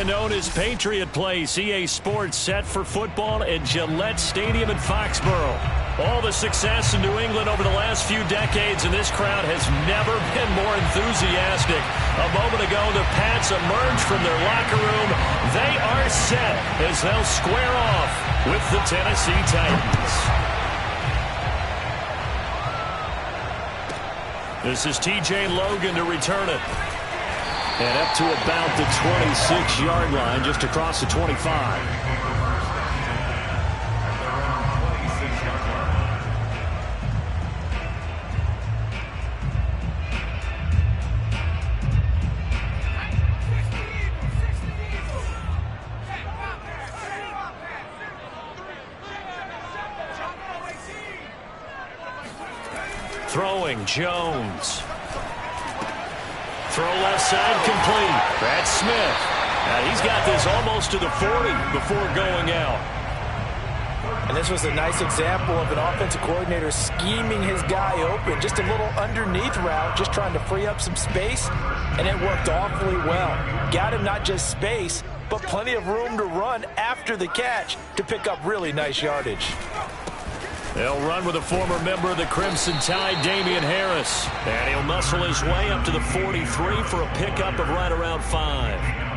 area known as Patriot Place. EA Sports set for football at Gillette Stadium in Foxborough. All the success in New England over the last few decades, and this crowd has never been more enthusiastic. A moment ago, the Pats emerged from their locker room. They are set as they'll square off with the Tennessee Titans. This is TJ Logan to return it. And up to about the 26-yard line, just across the 25. Throwing, Jones. Throw left side, complete. That's Smith. Now he's got this almost to the 40 before going out. And this was a nice example of an offensive coordinator scheming his guy open. Just a little underneath route, just trying to free up some space, and it worked awfully well. Got him not just space, but plenty of room to run after the catch to pick up really nice yardage. They'll run with a former member of the Crimson Tide, Damian Harris. And he'll muscle his way up to the 43 for a pickup of right around 5.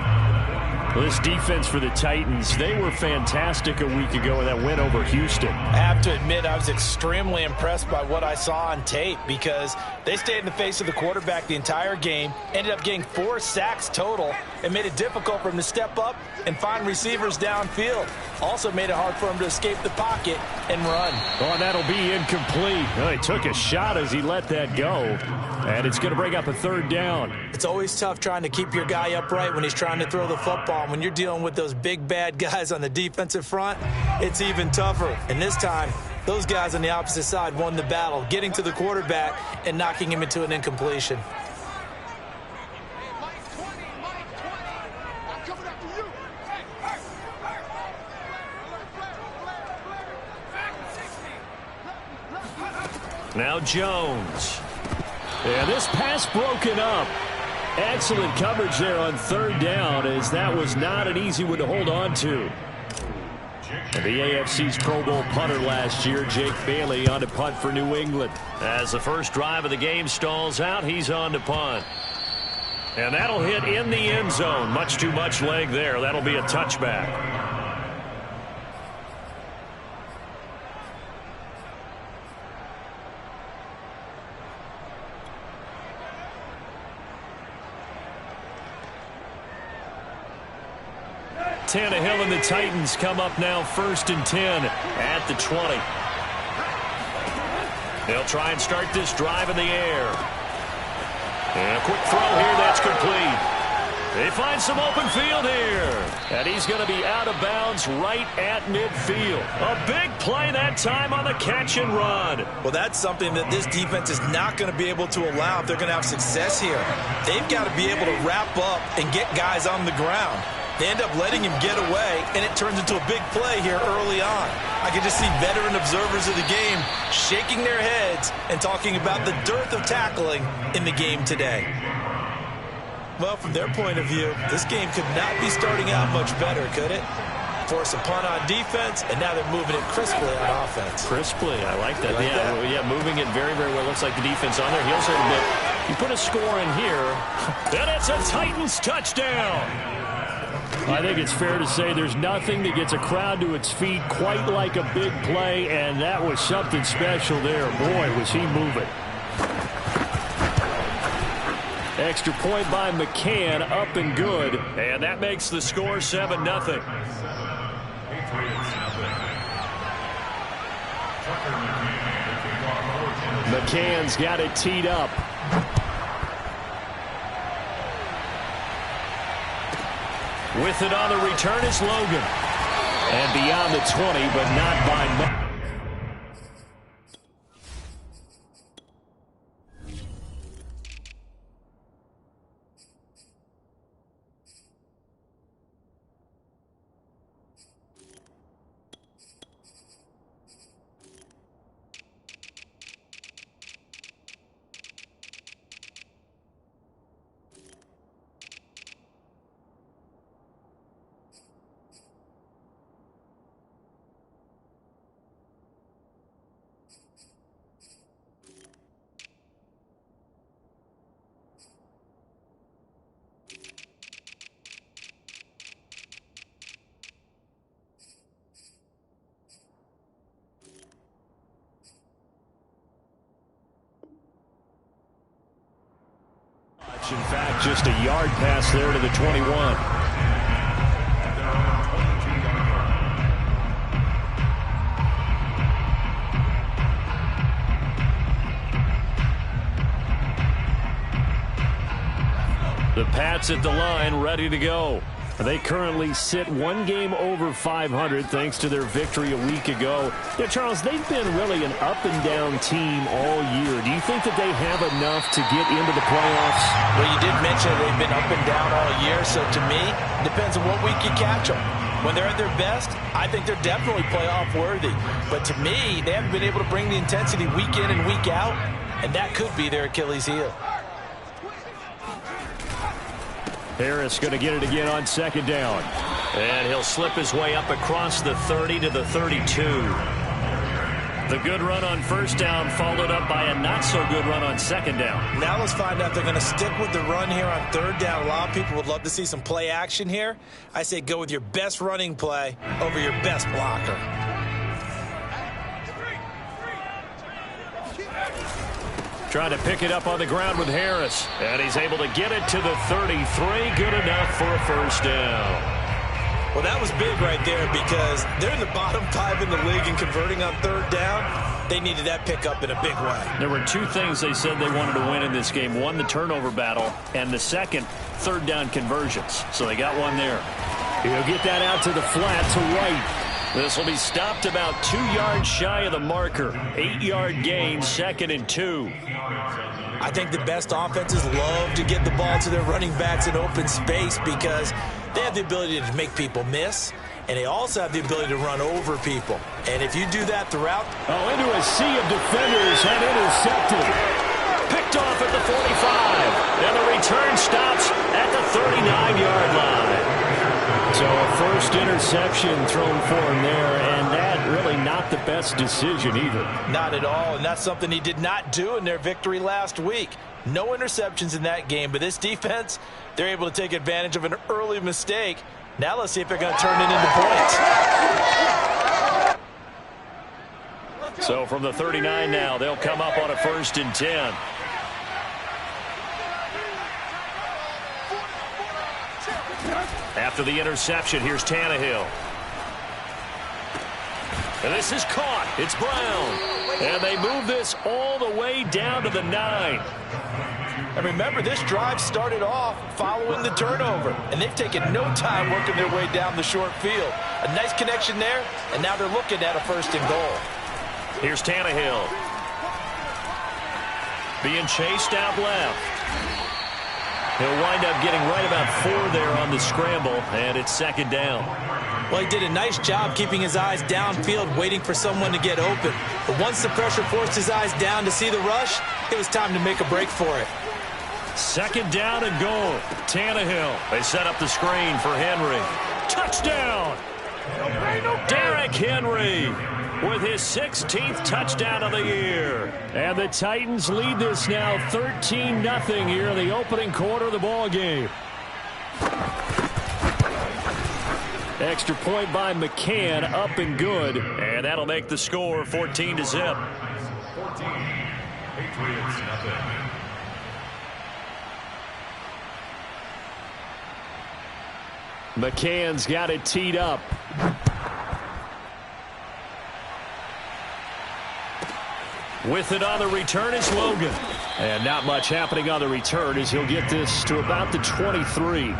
This defense for the Titans, they were fantastic a week ago in that win over Houston. I have to admit, I was extremely impressed by what I saw on tape because they stayed in the face of the quarterback the entire game, ended up getting 4 sacks total, and made it difficult for him to step up and find receivers downfield. Also made it hard for him to escape the pocket and run. Oh, and that'll be incomplete. Oh, he took a shot as he let that go, and it's going to bring up a 3rd down. It's always tough trying to keep your guy upright when he's trying to throw the football. When you're dealing with those big, bad guys on the defensive front, it's even tougher. And this time, those guys on the opposite side won the battle, getting to the quarterback and knocking him into an incompletion. Now Jones. Yeah, this pass broken up. Excellent coverage there on 3rd down, as that was not an easy one to hold on to. And the AFC's Pro Bowl punter last year, Jake Bailey, on to punt for New England. As the first drive of the game stalls out, he's on to punt. And that'll hit in the end zone. Much too much leg there. That'll be a touchback. Tannehill and the Titans come up now 1st and 10 at the 20. They'll try and start this drive in the air. And a quick throw here, that's complete. They find some open field here. And he's going to be out of bounds right at midfield. A big play that time on the catch and run. Well, that's something that this defense is not going to be able to allow if they're going to have success here. They've got to be able to wrap up and get guys on the ground. They end up letting him get away, and it turns into a big play here early on. I can just see veteran observers of the game shaking their heads and talking about the dearth of tackling in the game today. Well, from their point of view, this game could not be starting out much better, could it? Force a punt on defense, and now they're moving it crisply on offense. Crisply, I like that. Like that? Yeah, moving it very, very well. Looks like the defense on their heels a little bit. You put a score in here, and it's a Titans touchdown. I think it's fair to say there's nothing that gets a crowd to its feet quite like a big play, and that was something special there. Boy, was he moving. Extra point by McCann, up and good, and that makes the score 7-0. McCann's got it teed up. With it on the return is Logan. And beyond the 20, but not by much. In fact, just a yard pass there to the 21. The Pats at the line, ready to go. They currently sit one game over 500 thanks to their victory a week ago. Yeah, Charles, they've been really an up-and-down team all year. Do you think that they have enough to get into the playoffs? Well, you did mention they've been up and down all year, so to me, it depends on what week you catch them. When they're at their best, I think they're definitely playoff worthy. But to me, they haven't been able to bring the intensity week in and week out, and that could be their Achilles heel. Harris going to get it again on second down. And he'll slip his way up across the 30 to the 32. The good run on first down followed up by a not-so-good run on second down. Now let's find out if they're going to stick with the run here on third down. A lot of people would love to see some play action here. I say go with your best running play over your best blocker. Trying to pick it up on the ground with Harris. And he's able to get it to the 33. Good enough for a first down. Well, that was big right there because they're in the bottom 5 in the league and converting on third down. They needed that pickup in a big way. There were two things they said they wanted to win in this game. One, the turnover battle, and the second, third down conversions. So they got one there. He'll get that out to the flat to right. This will be stopped about 2 yards shy of the marker. 8-yard gain, 2nd and 2. I think the best offenses love to get the ball to their running backs in open space because they have the ability to make people miss, and they also have the ability to run over people. And if you do that throughout... Oh, into a sea of defenders and intercepted. Picked off at the 45. And the return stops at the 39-yard line. So a first interception thrown for him there, and that really not the best decision either. Not at all, and that's something he did not do in their victory last week. No interceptions in that game, but this defense, they're able to take advantage of an early mistake. Now let's see if they're going to turn it into points. So from the 39 now, they'll come up on a 1st and 10. After the interception, here's Tannehill. And this is caught. It's Brown. And they move this all the way down to the 9. And remember, this drive started off following the turnover. And they've taken no time working their way down the short field. A nice connection there, and now they're looking at a 1st and goal. Here's Tannehill. Being chased out left. He'll wind up getting right about 4 there on the scramble, and it's 2nd down. Well, he did a nice job keeping his eyes downfield, waiting for someone to get open. But once the pressure forced his eyes down to see the rush, it was time to make a break for it. 2nd down and goal. Tannehill. They set up the screen for Henry. Touchdown! Derrick Henry with his 16th touchdown of the year. And the Titans lead this now 13-0 here in the opening quarter of the ball game. Extra point by McCann, up and good. And that'll make the score 14-0. 14, Patriots, nothing. McCann's got it teed up. With it on the return is Logan. And not much happening on the return as he'll get this to about the 23.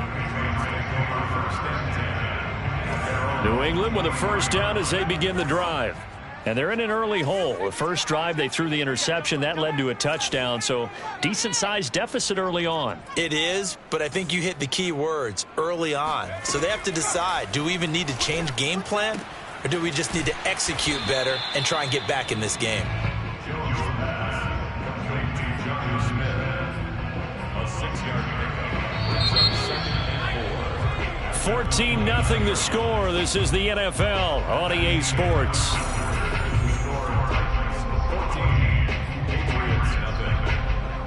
New England with a 1st down as they begin the drive. And they're in an early hole. The first drive, they threw the interception. That led to a touchdown, so decent-sized deficit early on. It is, but I think you hit the key words, early on. So they have to decide, do we even need to change game plan, or do we just need to execute better and try and get back in this game? 14-0 the score. This is the NFL on EA Sports.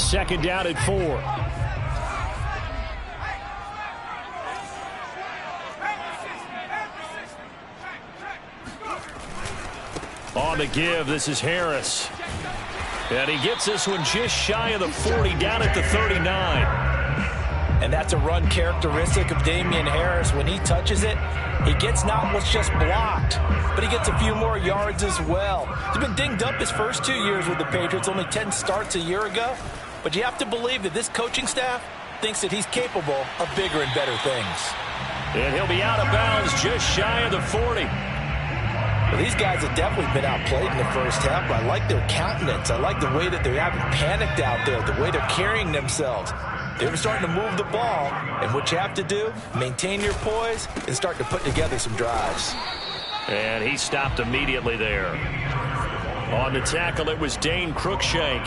Second down at 4. On the give, this is Harris. And he gets this one just shy of the 40, down at the 39. And that's a run characteristic of Damian Harris. When he touches it, he gets not what's just blocked, but he gets a few more yards as well. He's been dinged up his first 2 years with the Patriots, only 10 starts a year ago. But you have to believe that this coaching staff thinks that he's capable of bigger and better things. And he'll be out of bounds just shy of the 40. Well, these guys have definitely been outplayed in the first half, but I like their countenance. I like the way that they haven't panicked out there, the way they're carrying themselves. They're starting to move the ball, and what you have to do, maintain your poise and start to put together some drives. And he stopped immediately there. On the tackle, it was Dane Cruikshank.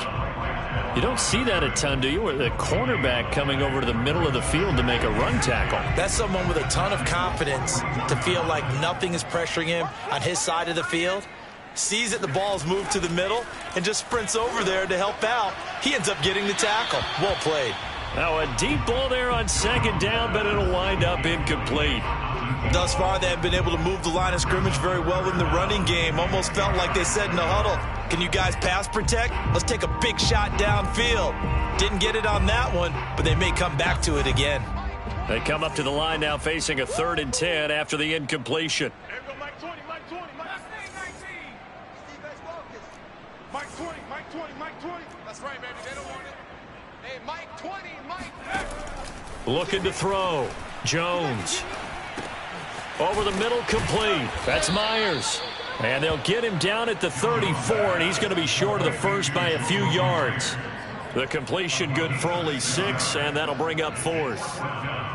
You don't see that a ton, do you? With a cornerback coming over to the middle of the field to make a run tackle. That's someone with a ton of confidence to feel like nothing is pressuring him on his side of the field. Sees that the ball's moved to the middle and just sprints over there to help out. He ends up getting the tackle. Well played. Now a deep ball there on second down, but it'll wind up incomplete. Thus far, they have been able to move the line of scrimmage very well in the running game. Almost felt like they said in the huddle, can you guys pass protect? Let's take a big shot downfield. Didn't get it on that one, but they may come back to it again. They come up to the line now facing a 3rd and 10 after the incompletion. There we go, Mike 20, Mike 20, Mike 19. Mike 20, Mike 20, Mike 20. That's right, baby. They don't want it. Hey, Mike 20, Mike. Looking to throw. Jones. Over the middle, complete. That's Myers. And they'll get him down at the 34, and he's going to be short of the first by a few yards. The completion good for only 6, and that'll bring up 4th.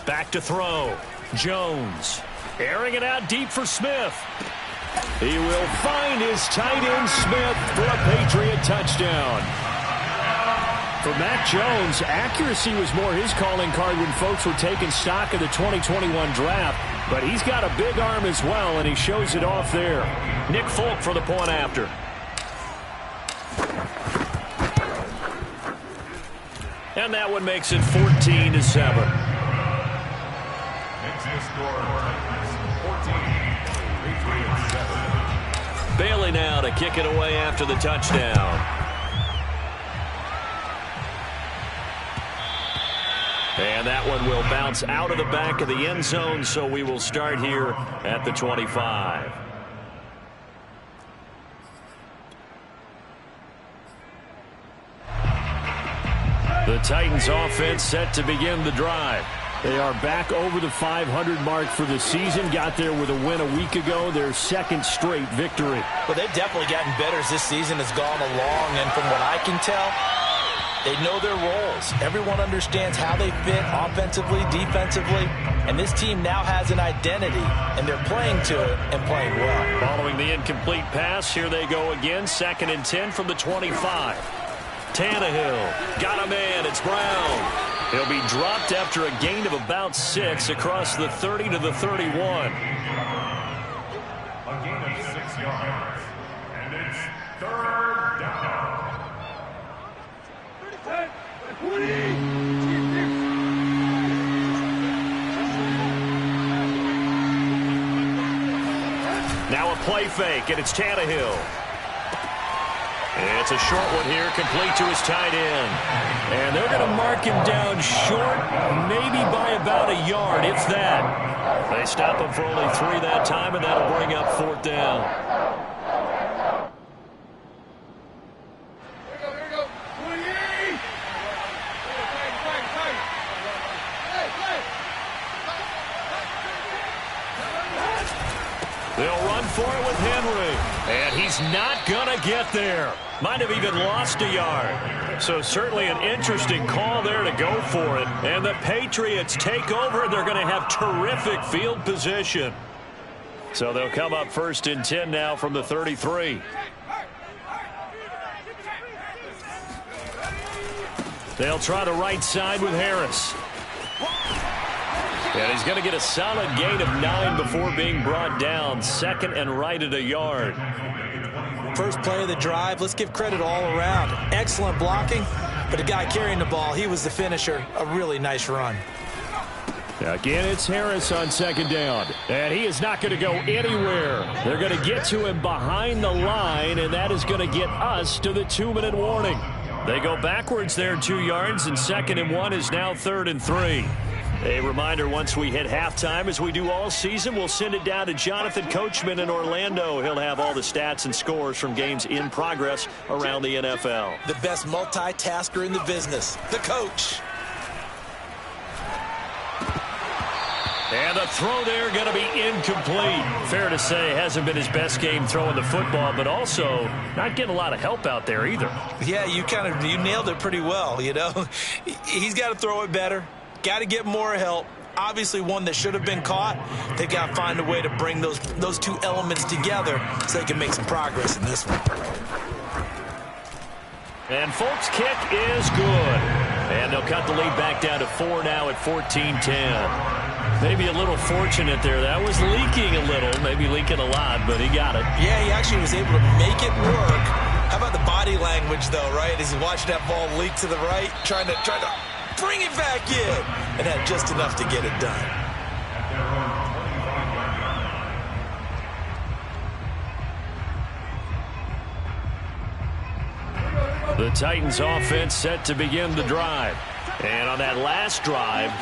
Back to throw. Jones. Airing it out deep for Smith. He will find his tight end Smith for a Patriot touchdown. For Mac Jones, accuracy was more his calling card when folks were taking stock of the 2021 draft. But he's got a big arm as well, and he shows it off there. Nick Folk for the point after. And that one makes it 14-7. Bailey now to kick it away after the touchdown. And that one will bounce out of the back of the end zone, so we will start here at the 25. The Titans offense set to begin the drive. They are back over the 500 mark for the season. Got there with a win a week ago, their 2nd straight victory. Well, they've definitely gotten better as this season has gone along, and from what I can tell, they know their roles. Everyone understands how they fit offensively, defensively, and this team now has an identity, and they're playing to it and playing well. Following the incomplete pass, here they go again, 2nd and 10 from the 25. Tannehill got a man. It's Brown. He'll be dropped after a gain of about 6 across the 30 to the 31. A gain of 6 yards. And it's 3rd down. 20. Now a play fake, and it's Tannehill. It's a short one here, complete to his tight end. And they're going to mark him down short, maybe by about a yard, if that. They stop him for only 3 that time, and that'll bring up 4th down. Here we go. 28. They'll run for it with Henry. And he's not going to get there. Might have even lost a yard. So certainly an interesting call there to go for it. And the Patriots take over. They're going to have terrific field position. So they'll come up 1st and 10 now from the 33. They'll try the right side with Harris. And he's going to get a solid gain of 9 before being brought down. 2nd and right at a yard. first play of the drive. Let's give credit all around. Excellent blocking, but the guy carrying the ball, he was the finisher. A really nice run. Again, it's Harris on second down, and he is not going to go anywhere. They're going to get to him behind the line, and that is going to get us to the 2-minute warning. They go backwards there 2 yards, and 2nd and 1 is now 3rd and 3. A reminder, once we hit halftime, as we do all season, we'll send it down to Jonathan Coachman in Orlando. He'll have all the stats and scores from games in progress around the NFL. The best multitasker in the business, the coach. And the throw there going to be incomplete. Fair to say, hasn't been his best game throwing the football, but also not getting a lot of help out there either. Yeah, you nailed it pretty well, you know. He's got to throw it better. Got to get more help. Obviously one that should have been caught. They got to find a way to bring those two elements together so they can make some progress in this one. And Folk's kick is good. And they'll cut the lead back down to 4 now at 14-10. Maybe a little fortunate there. That was leaking a little, maybe leaking a lot, but he got it. Yeah, he actually was able to make it work. How about the body language, though, right? As he watched that ball leak to the right, trying to bring it back in, and had just enough to get it done. The Titans offense set to begin the drive. And on that last drive,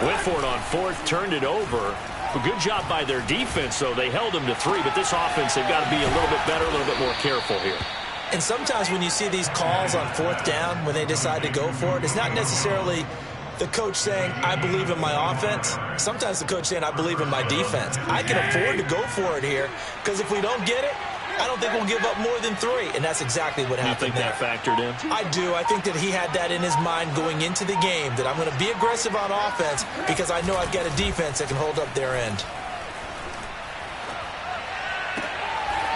went for it on 4th, turned it over. A good job by their defense, though. They held them to 3, but this offense, they've got to be a little bit better, a little bit more careful here. And sometimes when you see these calls on 4th down, when they decide to go for it, it's not necessarily the coach saying, I believe in my offense. Sometimes the coach saying, I believe in my defense. I can afford to go for it here, because if we don't get it, I don't think we'll give up more than 3, and that's exactly what happened. You think that factored in? I do. I think that he had that in his mind going into the game, that I'm going to be aggressive on offense because I know I've got a defense that can hold up their end.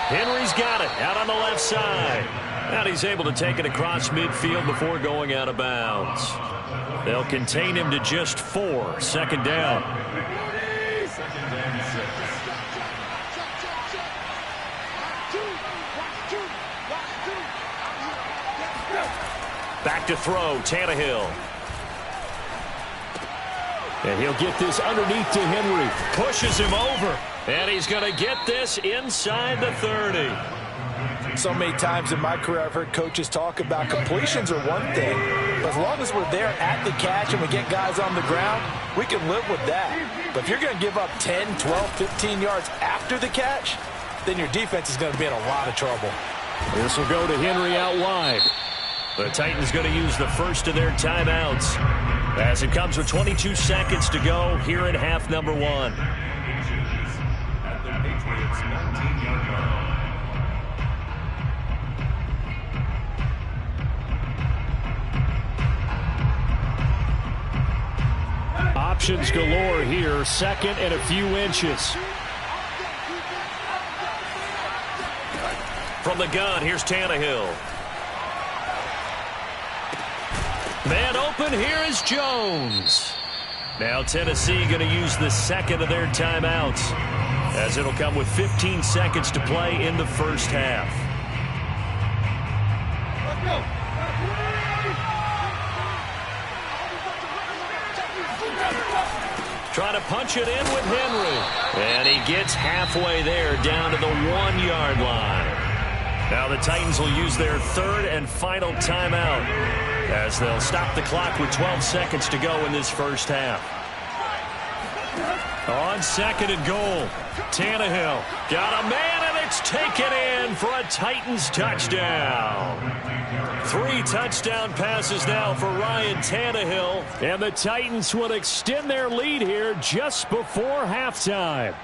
Henry's got it out on the left side. And he's able to take it across midfield before going out of bounds. They'll contain him to just 4. 2nd down. Back to throw, Tannehill. And he'll get this underneath to Henry. Pushes him over. And he's going to get this inside the 30. So many times in my career I've heard coaches talk about completions are one thing, but as long as we're there at the catch and we get guys on the ground, we can live with that. But if you're going to give up 10, 12, 15 yards after the catch, then your defense is going to be in a lot of trouble. This will go to Henry out wide. The Titans going to use the first of their timeouts as it comes with 22 seconds to go here in half number 1. Options galore here. 2nd and a few inches. From the gun, here's Tannehill. Man open, here is Jones. Now Tennessee going to use the 2nd of their timeouts, as it'll come with 15 seconds to play in the first half. Trying to punch it in with Henry. And he gets halfway there, down to the 1-yard line. Now the Titans will use their 3rd and final timeout, as they'll stop the clock with 12 seconds to go in this first half. On 2nd and goal, Tannehill got a man, and it's taken in for a Titans touchdown. 3 touchdown passes now for Ryan Tannehill, and the Titans will extend their lead here just before halftime.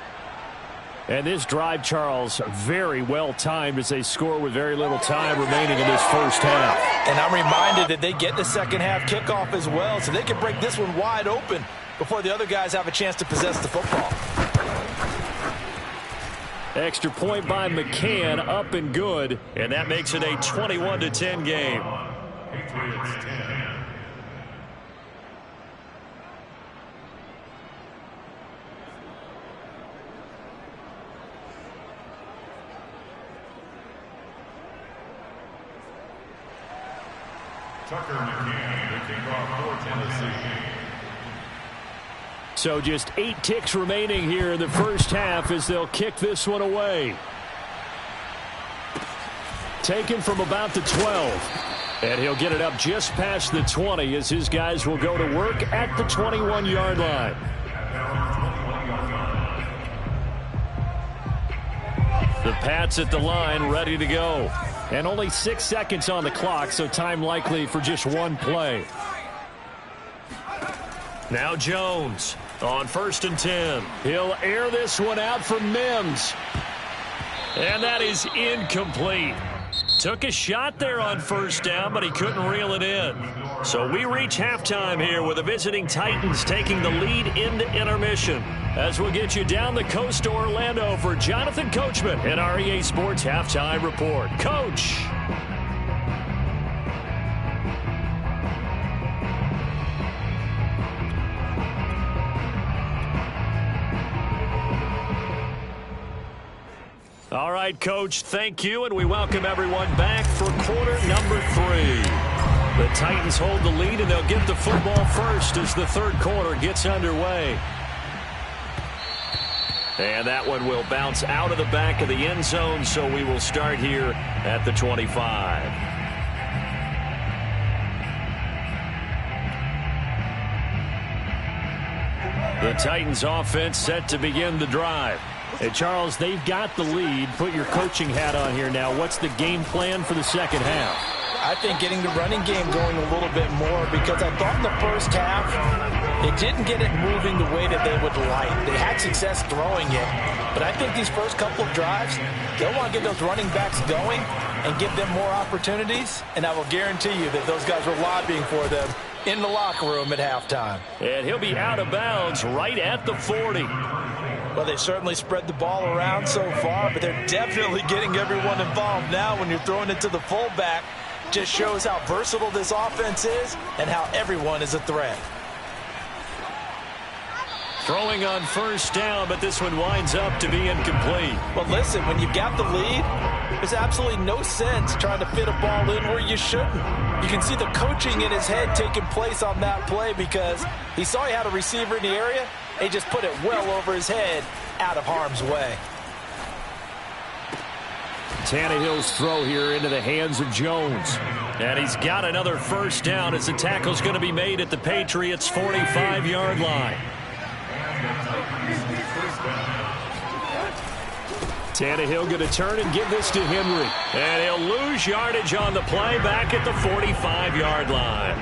And this drive, Charles, very well timed as they score with very little time remaining in this first half. And I'm reminded that they get the second half kickoff as well, so they can break this one wide open before the other guys have a chance to possess the football. Extra point by McCann, up and good, and that makes it a 21-10 game. Patriots 10. So just 8 ticks remaining here in the first half as they'll kick this one away. Taken from about the 12. And he'll get it up just past the 20 as his guys will go to work at the 21-yard line. The Pats at the line ready to go. And only 6 seconds on the clock, so time likely for just one play. Now Jones on 1st and 10. He'll air this one out for Mims. And that is incomplete. Took a shot there on 1st down, but he couldn't reel it in. So we reach halftime here with the visiting Titans taking the lead into intermission. As we'll get you down the coast to Orlando for Jonathan Coachman and our EA Sports Halftime Report. Coach. All right, Coach, thank you, and we welcome everyone back for quarter number 3. The Titans hold the lead, and they'll get the football first as the third quarter gets underway. And that one will bounce out of the back of the end zone, so we will start here at the 25. The Titans offense set to begin the drive. Hey, Charles, they've got the lead. Put your coaching hat on here now. What's the game plan for the second half? I think getting the running game going a little bit more, because I thought in the first half it didn't get it moving the way that they would like. They had success throwing it, but I think these first couple of drives, they'll want to get those running backs going and give them more opportunities, and I will guarantee you that those guys were lobbying for them in the locker room at halftime. And he'll be out of bounds right at the 40. Well, they certainly spread the ball around so far, but they're definitely getting everyone involved now when you're throwing it to the fullback. Just shows how versatile this offense is and how everyone is a threat. Throwing on 1st down, but this one winds up to be incomplete. Well, listen, when you've got the lead, there's absolutely no sense trying to fit a ball in where you shouldn't. You can see the coaching in his head taking place on that play because he saw he had a receiver in the area. He just put it well over his head, out of harm's way. Tannehill's throw here into the hands of Jones. And he's got another 1st down as the tackle's going to be made at the Patriots' 45-yard line. Tannehill going to turn and give this to Henry. And he'll lose yardage on the play back at the 45-yard line.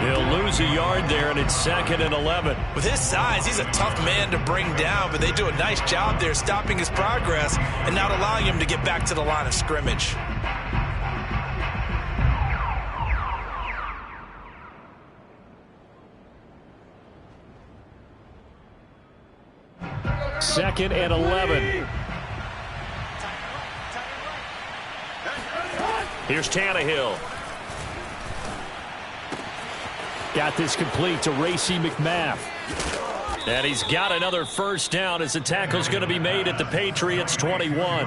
He'll lose a yard there, and it's 2nd and 11. With his size, he's a tough man to bring down, but they do a nice job there stopping his progress and not allowing him to get back to the line of scrimmage. Second and 11. Here's Tannehill. Got this complete to Racey McMath. And he's got another 1st down as the tackle's going to be made at the Patriots' 21.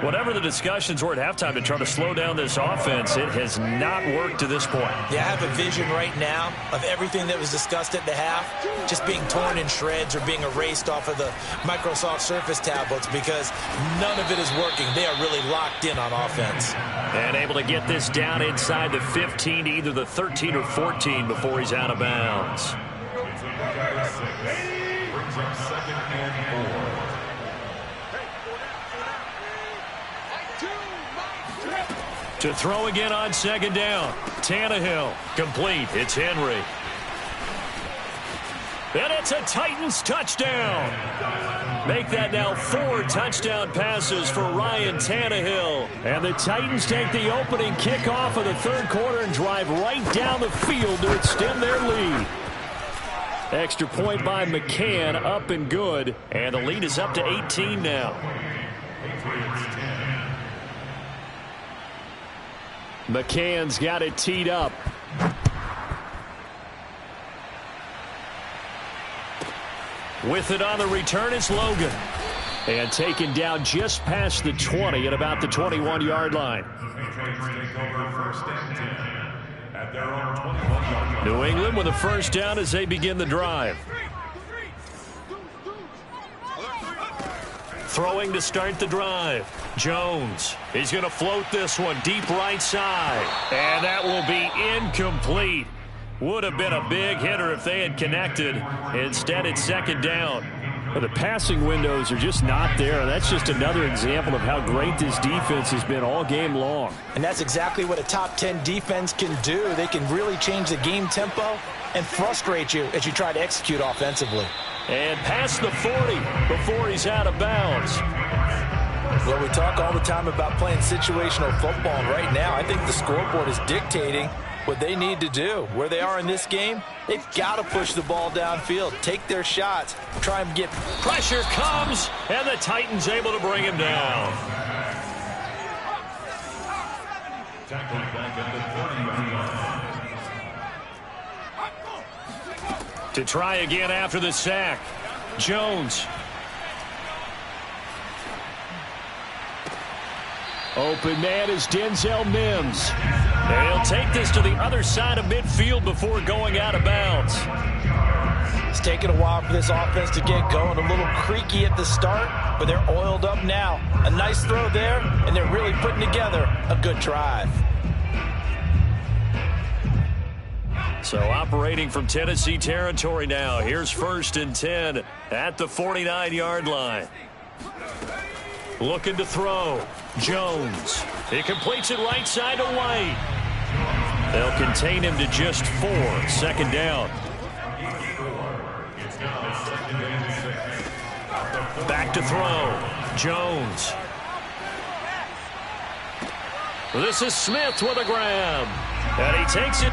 Whatever the discussions were at halftime to try to slow down this offense, it has not worked to this point. Yeah, I have a vision right now of everything that was discussed at the half just being torn in shreds or being erased off of the Microsoft Surface tablets because none of it is working. They are really locked in on offense. And able to get this down inside the 15 to either the 13 or 14 before he's out of bounds. Brings up 2nd and 4. To throw again on 2nd down. Tannehill. Complete. It's Henry. And it's a Titans touchdown. Make that now 4 touchdown passes for Ryan Tannehill. And the Titans take the opening kickoff of the third quarter and drive right down the field to extend their lead. Extra point by McCann, up and good. And the lead is up to 18 now. McCann's got it teed up. With it on the return is Logan. And taken down just past the 20 at about the 21-yard line. Patriots take over 1st and 10 at their own 21-yard line. New England with a first down as they begin the drive. Throwing to start the drive. Jones. He's going to float this one deep right side. And that will be incomplete. Would have been a big hitter if they had connected. Instead, it's second down. The passing windows are just not there. That's just another example of how great this defense has been all game long. And that's exactly what a top 10 defense can do. They can really change the game tempo and frustrate you as you try to execute offensively. And past the 40 before he's out of bounds. Well, we talk all the time about playing situational football, and right now I think the scoreboard is dictating what they need to do. Where they are in this game, they've got to push the ball downfield, take their shots, try and get... Pressure comes, and the Titans able to bring him down. Tackling back at the 30-yard line. To try again after the sack. Jones. Open man is Denzel Mims. They'll take this to the other side of midfield before going out of bounds. It's taken a while for this offense to get going. A little creaky at the start, but they're oiled up now. A nice throw there, and they're really putting together a good drive. So operating from Tennessee territory now. Here's 1st and 10 at the 49-yard line. Looking to throw. Jones. He completes it right side to White. They'll contain him to just 4. Second down. Back to throw. Jones. This is Smith with a grab. And he takes it.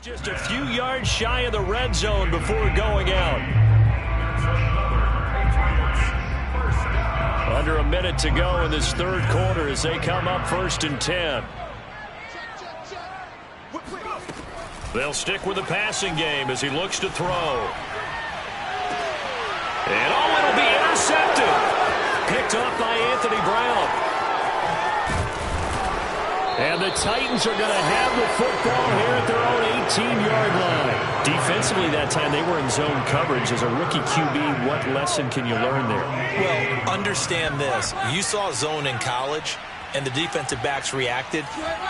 Just a few yards shy of the red zone before going out. Under a minute to go in this third quarter as they come up 1st and 10. They'll stick with the passing game as he looks to throw. And it'll be intercepted. Picked off by Anthony Brown. And the Titans are going to have the football here at their own 18-yard line. Defensively that time they were in zone coverage. As a rookie QB, what lesson can you learn there? Well, understand this. You saw zone in college, and the defensive backs reacted,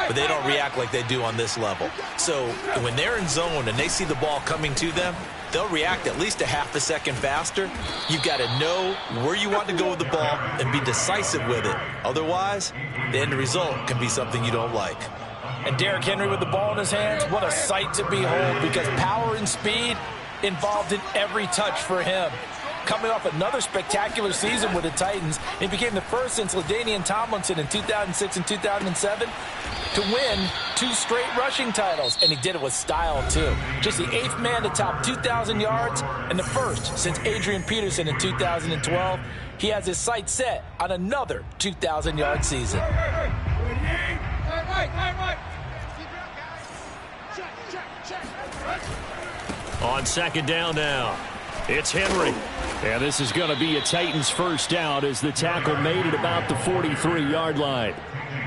but they don't react like they do on this level. So when they're in zone and they see the ball coming to them, they'll react at least a half a second faster. You've got to know where you want to go with the ball and be decisive with it. Otherwise, the end result can be something you don't like. And Derrick Henry with the ball in his hands, what a sight to behold, because power and speed involved in every touch for him. Coming off another spectacular season with the Titans, he became the first since LaDainian Tomlinson in 2006 and 2007 to win 2 straight rushing titles, and he did it with style too. Just the 8th man to top 2,000 yards and the first since Adrian Peterson in 2012. He has his sights set on another 2,000-yard season. On second down now, it's Henry. And this is going to be a Titans first down as the tackle made it about the 43-yard line.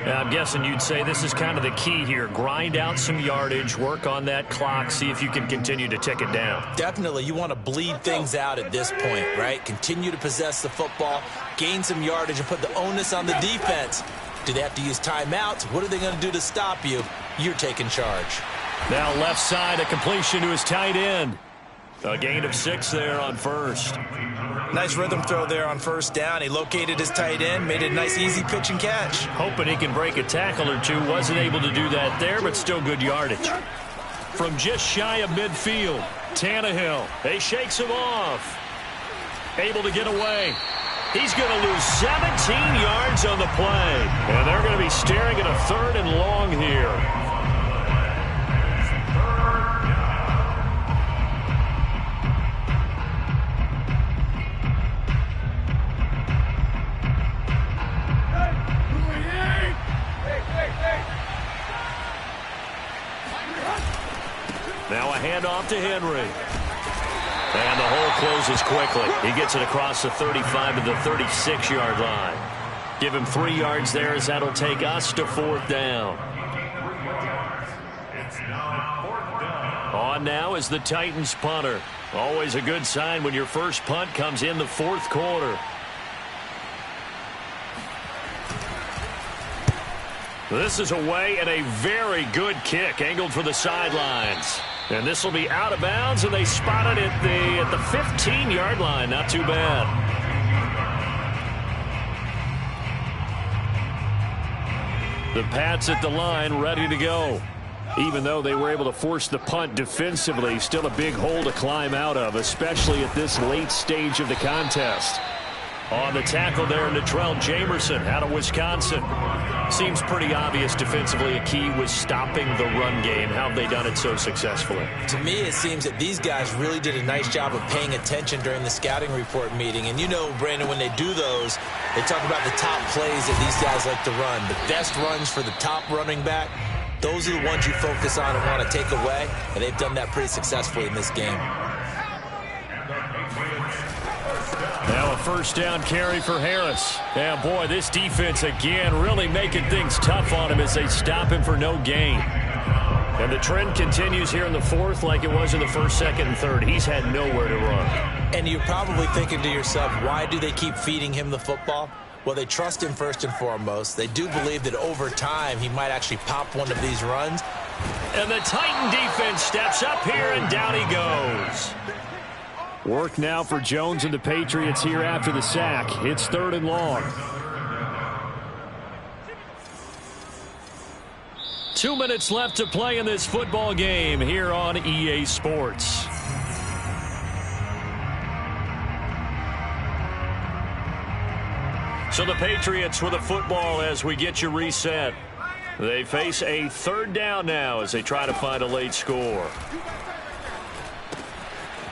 Now, I'm guessing you'd say this is kind of the key here. Grind out some yardage, work on that clock, see if you can continue to tick it down. Definitely. You want to bleed things out at this point, right? Continue to possess the football, gain some yardage, and put the onus on the defense. Do they have to use timeouts? What are they going to do to stop you? You're taking charge. Now left side, a completion to his tight end. A gain of 6 there on first. Nice rhythm throw there on first down. He located his tight end, made it a nice easy pitch and catch. Hoping he can break a tackle or two. Wasn't able to do that there, but still good yardage. From just shy of midfield, Tannehill. He shakes him off. Able to get away. He's going to lose 17 yards on the play. And they're going to be staring at a 3rd and long here. Now a handoff to Henry. And the hole closes quickly. He gets it across the 35 to the 36-yard line. Give him 3 yards there as that'll take us to 4th down. On now is the Titans punter. Always a good sign when your first punt comes in the 4th quarter. This is away and a very good kick angled for the sidelines. And this will be out of bounds, and they spot it at the 15-yard line. Not too bad. The Pats at the line ready to go. Even though they were able to force the punt defensively, still a big hole to climb out of, especially at this late stage of the contest. On the tackle there, Natrell Jamerson out of Wisconsin. Seems pretty obvious defensively a key was stopping the run game. How have they done it so successfully? To me, it seems that these guys really did a nice job of paying attention during the scouting report meeting. And you know, Brandon, when they do those, they talk about the top plays that these guys like to run. The best runs for the top running back, those are the ones you focus on and want to take away. And they've done that pretty successfully in this game. Now a 1st down carry for Harris. And boy, this defense again really making things tough on him as they stop him for no gain. And the trend continues here in the 4th like it was in the 1st, 2nd, and 3rd. He's had nowhere to run. And you're probably thinking to yourself, why do they keep feeding him the football? Well, they trust him first and foremost. They do believe that over time he might actually pop one of these runs. And the Titan defense steps up here, and down he goes. Work now for Jones and the Patriots here after the sack. It's 3rd and long. 2 minutes left to play in this football game here on EA Sports. So the Patriots with the football as we get you reset. They face a 3rd down now as they try to find a late score.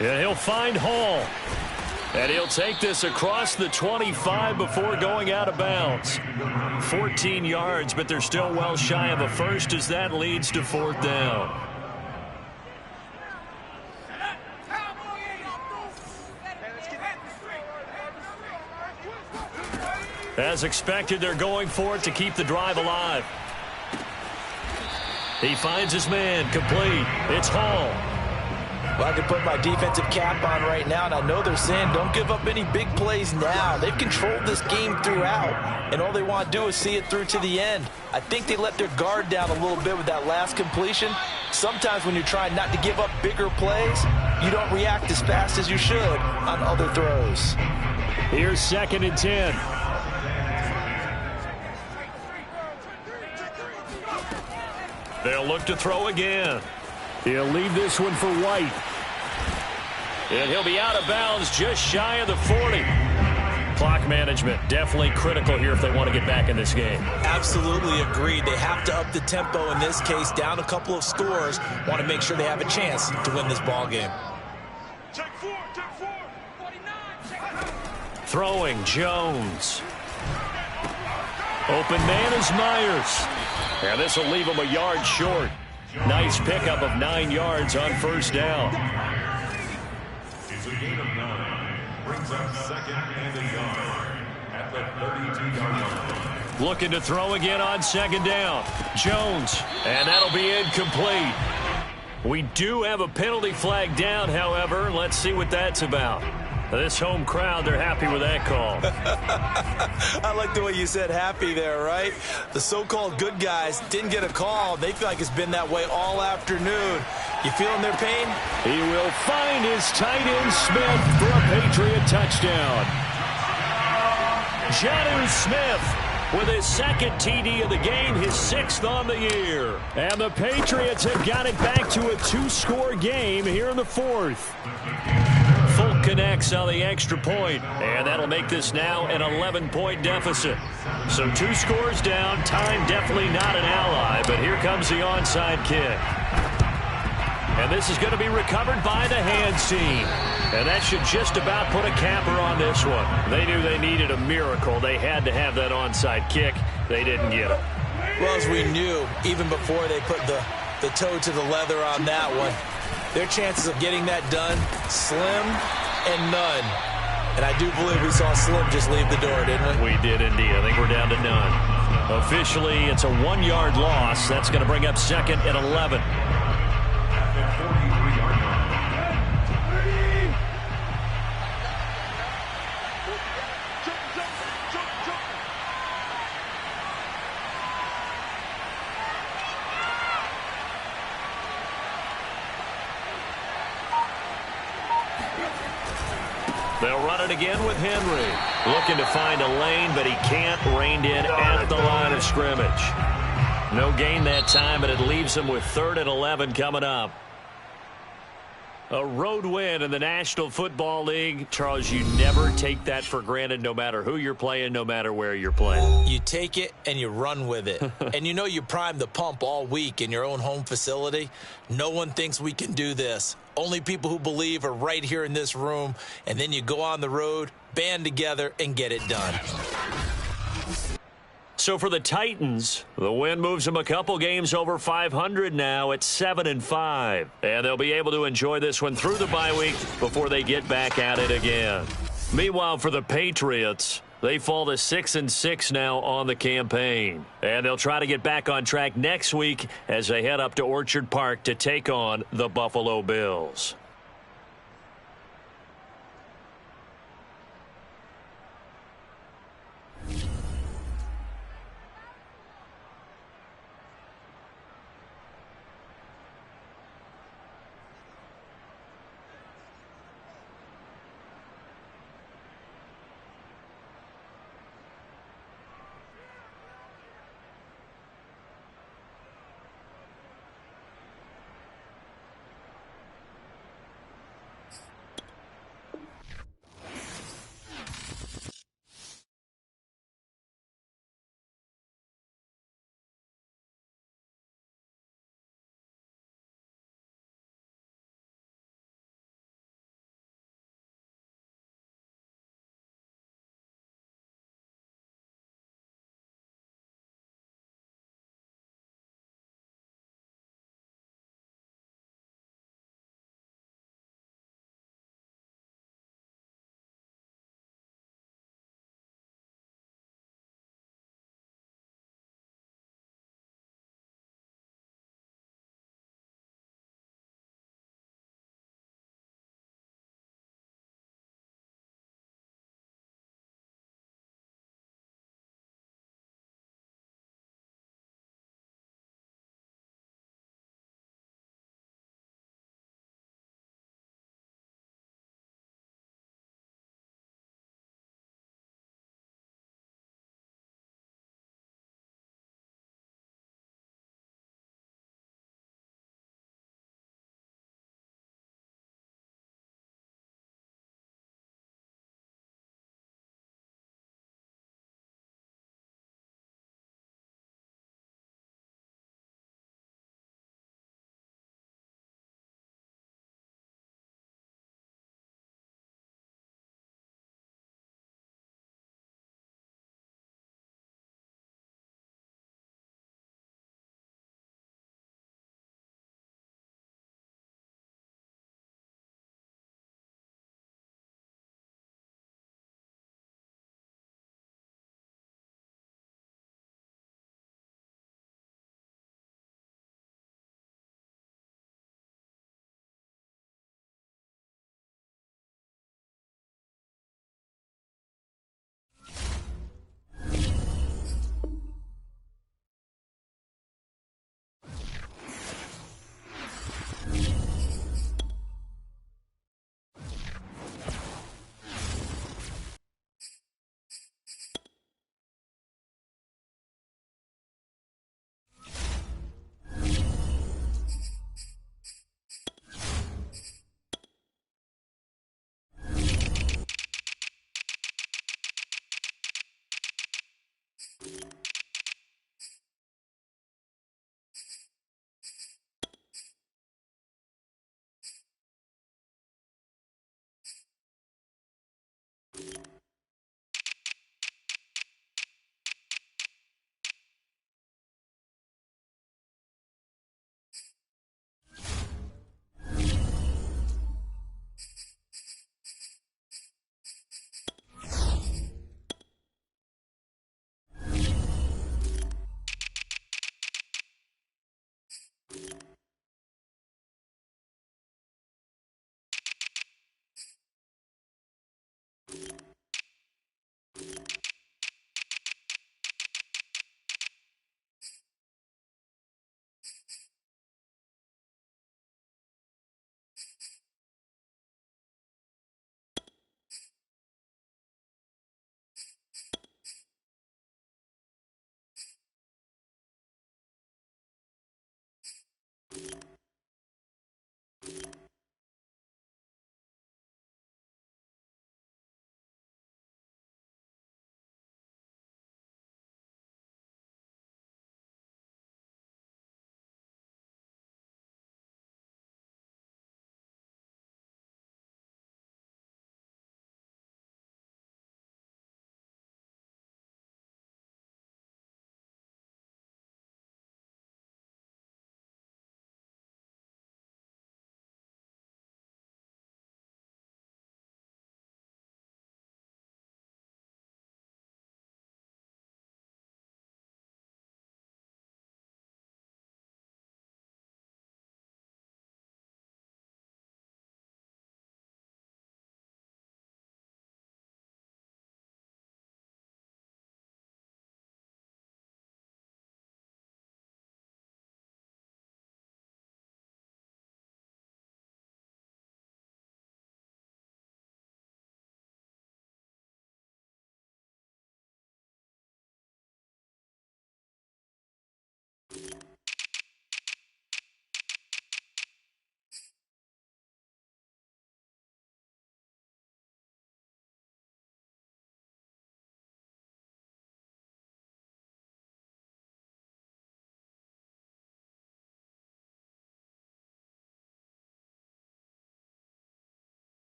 And he'll find Hall. And he'll take this across the 25 before going out of bounds. 14 yards, but they're still well shy of a first as that leads to 4th down. As expected, they're going for it to keep the drive alive. He finds his man, complete. It's Hall. Well, I can put my defensive cap on right now, and I know they're saying don't give up any big plays now. They've controlled this game throughout, and all they want to do is see it through to the end. I think they let their guard down a little bit with that last completion. Sometimes when you're trying not to give up bigger plays, you don't react as fast as you should on other throws. Here's 2nd and 10. They'll look to throw again. He'll leave this one for White. And he'll be out of bounds just shy of the 40. Clock management definitely critical here if they want to get back in this game. Absolutely agreed. They have to up the tempo in this case, down a couple of scores. Want to make sure they have a chance to win this ball game. Throwing Jones. Open man is Myers. And this will leave him a yard short. Nice pickup of 9 yards on 1st down. It's a gain of 9. Brings up 2nd and a yard at the 32-yard line. Looking to throw again on 2nd down. Jones. And that'll be incomplete. We do have a penalty flag down, however. Let's see what that's about. This home crowd, they're happy with that call. I like the way you said happy there, right? The so-called good guys didn't get a call. They feel like it's been that way all afternoon. You feeling their pain? He will find his tight end Smith for a Patriot touchdown. Jonnu Smith with his 2nd TD of the game, his 6th on the year. And the Patriots have got it back to a 2-score game here in the 4th. Full connects on the extra point, and that'll make this now an 11-point deficit. So 2 scores down. Time definitely not an ally, but here comes the onside kick. And this is going to be recovered by the hands team. And that should just about put a capper on this one. They knew they needed a miracle. They had to have that onside kick. They didn't get it. Well, as we knew, even before they put the toe to the leather on that one, their chances of getting that done, slim and none. And I do believe we saw Slim just leave the door, didn't we? We did indeed. I think we're down to none. Officially, it's a 1-yard loss. That's going to bring up second and 11. They'll run it again with Henry. Looking to find a lane, but he can't. Reined in at the line of scrimmage. No gain that time, but it leaves him with 3rd and 11 coming up. A road win in the National Football League. Charles, you never take that for granted, no matter who you're playing, no matter where you're playing. You take it and you run with it. And you know you primed the pump all week in your own home facility. No one thinks we can do this. Only people who believe are right here in this room. And then you go on the road, band together, and get it done. So for the Titans, the win moves them a couple games over 500 now at 7-5. And they'll be able to enjoy this one through the bye week before they get back at it again. Meanwhile, for the Patriots, they fall to 6-6 now on the campaign. And they'll try to get back on track next week as they head up to Orchard Park to take on the Buffalo Bills.